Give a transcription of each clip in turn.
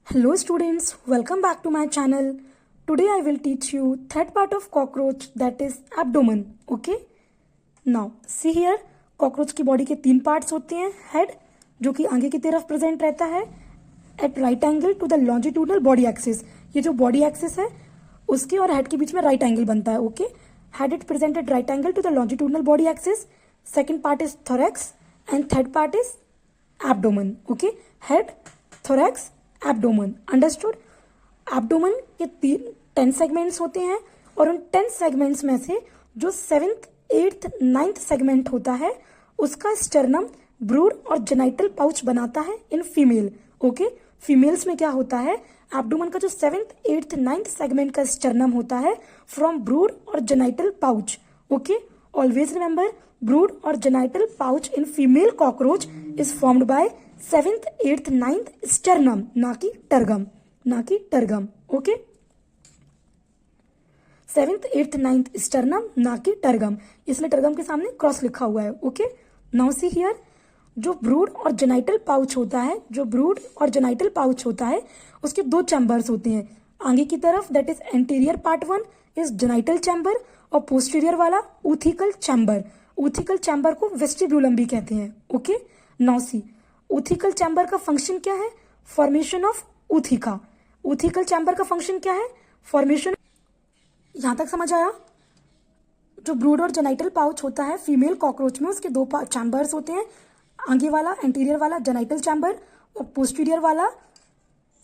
Hello students, welcome back to my channel. Today I will teach you third part of cockroach, that is abdomen. Okay? Now see here, cockroach की body के तीन parts होते हैं. Head जो कि आगे की तरफ प्रेजेंट रहता है at right angle to the longitudinal body axis. ये जो बॉडी एक्सिस है उसके और हेड के बीच में राइट एंगल बनता है. Okay, head it presented right angle to the longitudinal body axis. Second part is thorax and third part is abdomen. Okay, head, thorax, abdomen. Understood? Abdomen के 10 segments होते हैं और उन 10 सेगमेंट्स में से जो 7th, 8th, 9th सेगमेंट होता है उसका स्टर्नम ब्रूड और जेनाइटल पाउच बनाता है इन फीमेल. ओके, फीमेल्स में क्या होता है, एब्डोमन का जो 7th, 8th, 9th सेगमेंट का स्टर्नम होता है फ्रॉम ब्रूड और genital pouch. Okay, always remember, brood और genital pouch in female cockroach is formed by 7th, 8th, 9th sternum, ना कि टर्गम, ना कि tergum. Okay, 7th, 8th, 9th sternum, ना कि टर्गम, इसलिए टर्गम के सामने क्रॉस लिखा हुआ है. ओके, नाउ सी हियर, जो ब्रूड और जेनाइटल पाउच होता है, जो ब्रूड और जेनाइटल पाउच होता है उसके दो चैम्बर्स होते हैं. आगे की तरफ that is anterior part 1 is genital chamber और पोस्टीरियर वाला ऊथिकल चैम्बर. ऊथिकल चैम्बर को वेस्टिब्यूलम भी कहते हैं. ओके, नाउ सी, ऊथिकल चैम्बर का फंक्शन क्या है, फॉर्मेशन ऑफ ऊथिका. ऊथिकल चैम्बर का फंक्शन क्या है, फॉर्मेशन. यहां तक समझ आया? जो ब्रूड और जेनाइटल पाउच होता है फीमेल कॉकरोच में उसके दो चैम्बर्स होते हैं. आगे वाला एंटीरियर वाला जेनाइटल चैम्बर और पोस्टीरियर वाला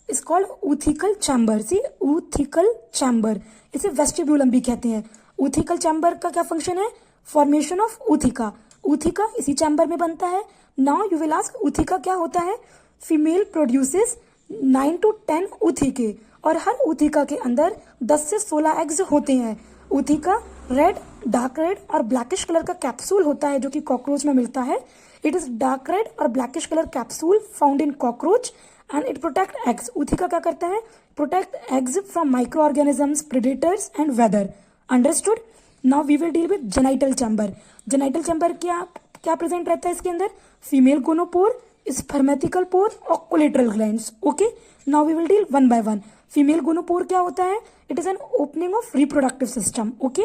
is called oothecal chamber. See, oothecal chamber, इसे वेस्टिब्यूलम भी कहते हैं. ऊथिकल चैम्बर का क्या फंक्शन है, फॉर्मेशन ऑफ ऊथिका. ऊथिका इसी चैम्बर में बनता है. नाउ यू विल आस्क, ऊथिका क्या होता है. फीमेल प्रोड्यूसेस 9 to 10 ऊथिके और हर ऊथिका के अंदर 10 से 16 एग्स होते हैं. ऊथिका रेड, डार्क रेड और ब्लैकिश कलर का कैप्सूल होता है जो कि कॉकरोच में मिलता है. इट इज डार्क रेड और blackish colour capsule found in cockroach and it protect eggs. Ootheca क्या करता है, protect eggs from microorganisms, predators and weather. Understood? Now we will deal with genital chamber. Genital chamber क्या क्या present रहता है इसके अंदर, फीमेल गोनोपोर, स्पर्मेटिकल पोर और collateral glands. Okay, now we will deal one by one. Female gonopore क्या होता है, it is an opening of reproductive system. Okay,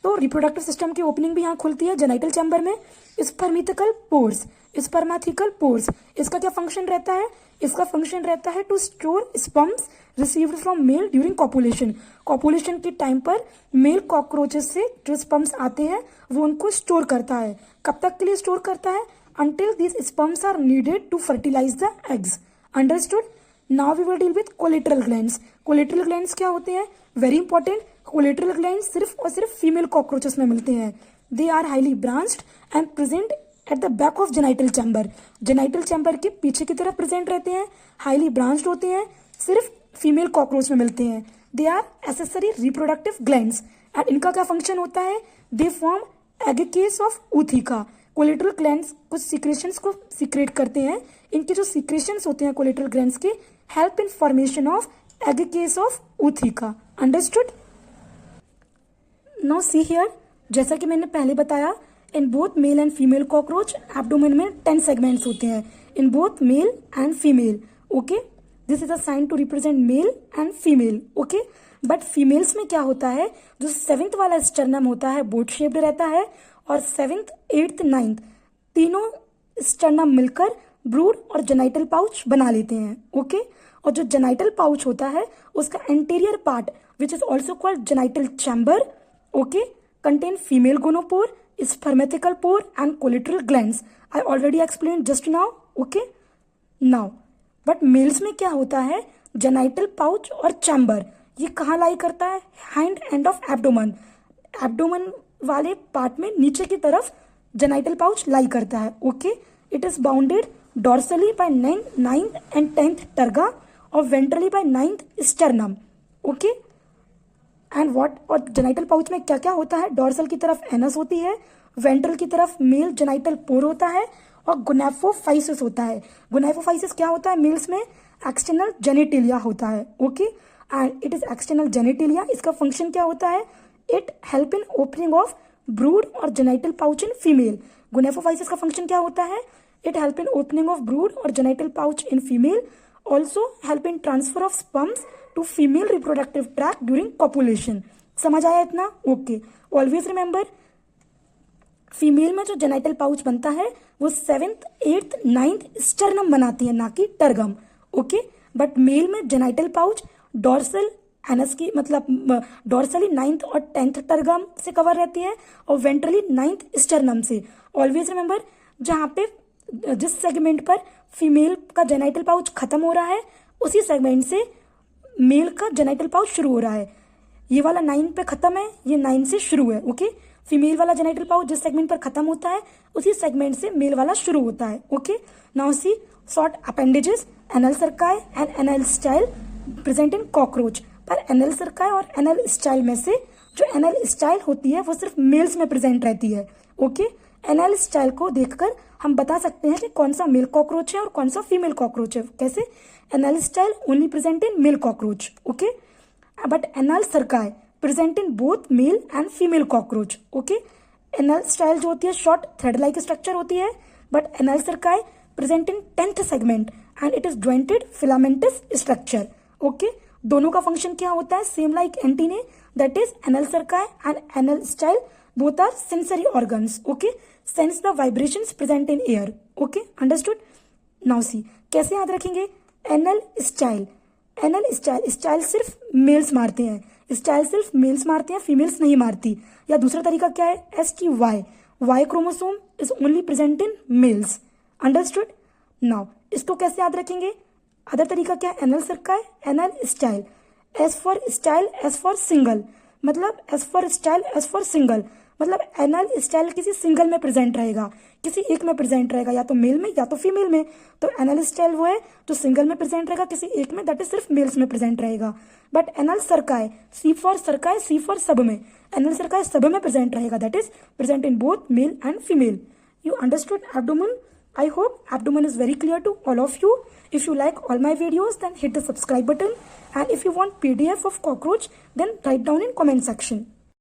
तो रिप्रोडक्टिव सिस्टम की ओपनिंग भी यहाँ खुलती है जेनाइटल चैम्बर में. स्पर्मेटिकल पोर्स, स्पर्मेटिकल पोर्स, इसका क्या फंक्शन रहता है, इसका फंक्शन रहता है to store sperms received from male during copulation. Copulation के टाइम पर मेल कॉकरोचेस से जो स्पर्म्स आते हैं वो उनको स्टोर करता है. कब तक के लिए स्टोर करता है, until these sperms are needed to fertilize the eggs. Understood? Now we will deal with collateral glands. Collateral glands क्या होते हैं, वेरी इंपॉर्टेंट. collateral glands सिर्फ और सिर्फ फीमेल कॉकरोचेस में मिलते हैं. They are highly branched and present at the back of genital chamber. Genital chamber के पीछे की तरफ प्रेजेंट रहते हैं, हाईली ब्रांच्ड होते हैं, सिर्फ फीमेल कॉकरोच में मिलते हैं. They are accessory reproductive glands and इनका क्या फंक्शन होता है, they form egg case of ootheca. Collateral glands कुछ सीक्रेशंस को सीक्रेट करते हैं. इनके जो सीक्रेशंस होते हैं कोलेटरल ग्लैंड्स के help in formation of egg case of ootheca. Understood? Now see here, जैसा कि मैंने पहले बताया, in both male and female cockroach abdomen में 10 सेगमेंट्स होते हैं, in both male and female. Okay, this is a sign to represent mail and female. Okay, but females में क्या होता है, जो 7th वाला स्टर्नम होता है बोट शेप्ड रहता है और 7th, 8th, 9th तीनों स्टर्नम मिलकर ब्रूड और जेनाइटल पाउच बना लेते हैं. ओके, और जो जेनाइटल पाउच होता है उसका anterior part which is also called genital chamber, okay, contain female gonopore, spermathecal pore and collateral glands. I already explain just now. Okay, now but males में क्या होता है, जेनाइटल पाउच और चैम्बर ये कहाँ लाई करता है, hind end of abdomen. Abdomen वाले पार्ट में नीचे की तरफ जेनाइटल पाउच लाई करता है. Okay, it is bounded dorsally by 9th and 10th terga और ventrally by 9th sternum. Okay, and what, और जेनाइटल पाउच में क्या क्या होता है, डॉर्सल की तरफ एनस होती है, वेंट्रल की तरफ मेल जेनाइटल पोर होता है और गोनापोफाइसिस होता है. गोनापोफाइसिस क्या होता है, मेल्स में एक्सटर्नल जेनिटिलिया होता है. Okay, and it is external genitalia. इसका फंक्शन क्या होता है, it help in opening of brood और genital pouch in female. Gonapophysis का फंक्शन क्या होता है, it help in opening of brood और genital pouch in female also help in transfer of sperms to female reproductive tract during copulation. समझ आया इतना? Okay. Always remember, female में जो जेनाइटल पाउच बनता है वो 7th, 8th, 9th स्टर्नम बनाती है, ना कि टर्गम। ओके। बट मेल में जेनाइटल पाउच डॉर्सल एनस की मतलब डॉर्सली 9th और 10th टर्गम से कवर रहती है और वेंट्रली 9th स्टर्नम से। ऑलवेज रिमेंबर, जहाँ पे जिस सेगमेंट पर फीमेल का जेनाइटल पाउच खत्म हो रहा है उसी सेगमेंट से मेल का जेनाइटल पाउच शुरू हो रहा है। ये वाला 9 पे खत्म है, ये 9 से शुरू है। ओके। फीमेल वाला जेनाइटल पाउच जिस सेगमेंट पर खत्म होता है उसी सेगमेंट से मेल वाला शुरू होता है। Okay. Now see short appendages, anal cerci and anal style present in cockroach. पर एनल सर्काई और एनल स्टाइल में से जो एनल स्टाइल होती है वो सिर्फ मेल्स में प्रेजेंट रहती है। ओके। एनल स्टाइल को देखकर हम बता सकते हैं कि कौन सा मेल कॉकरोच है और कौन सा फीमेल कॉकरोच है। कैसे? Anal style only present in male cockroach. Okay. But anal cerci present in both male and female cockroach. Okay. Anal style जो होती है शॉर्ट थ्रेड लाइक स्ट्रक्चर होती है, but anal cerci present in 10th segment and it is jointed filamentous structure. Okay. दोनों का function क्या होता है? Same like antennae, that is anal cerci and anal style both are sensory organs. Okay. Sense the vibrations present in air. Okay, understood? Now सी कैसे याद रखेंगे? Anal style, anal style, style सिर्फ mails मारते हैं, style सिर्फ mails मारते हैं, females नहीं मारती। या दूसरा तरीका क्या है? STY, Y chromosome is only present in males. Understood? Now इसको कैसे याद रखेंगे? अदर तरीका क्या है? Anal cerci, anal style, S for style, S for single, मतलब S for style, S for single, मतलब एनल स्टाइल किसी सिंगल में प्रेजेंट रहेगा, किसी एक में प्रेजेंट रहेगा, या तो मेल में या तो फीमेल में। तो एनल स्टाइल वो है जो सिंगल में प्रेजेंट रहेगा, किसी एक में, दैट इज सिर्फ मेल्स में प्रेजेंट रहेगा। But anal cerci, C for cerci, C for सब में, एनल सर्काई सब में प्रेजेंट रहेगा, that is present in both male and female. You understood abdomen? I hope abdomen is very clear to all of you. If you like all my videos, then hit the subscribe button, and if you want PDF of cockroach, then write down in comment section.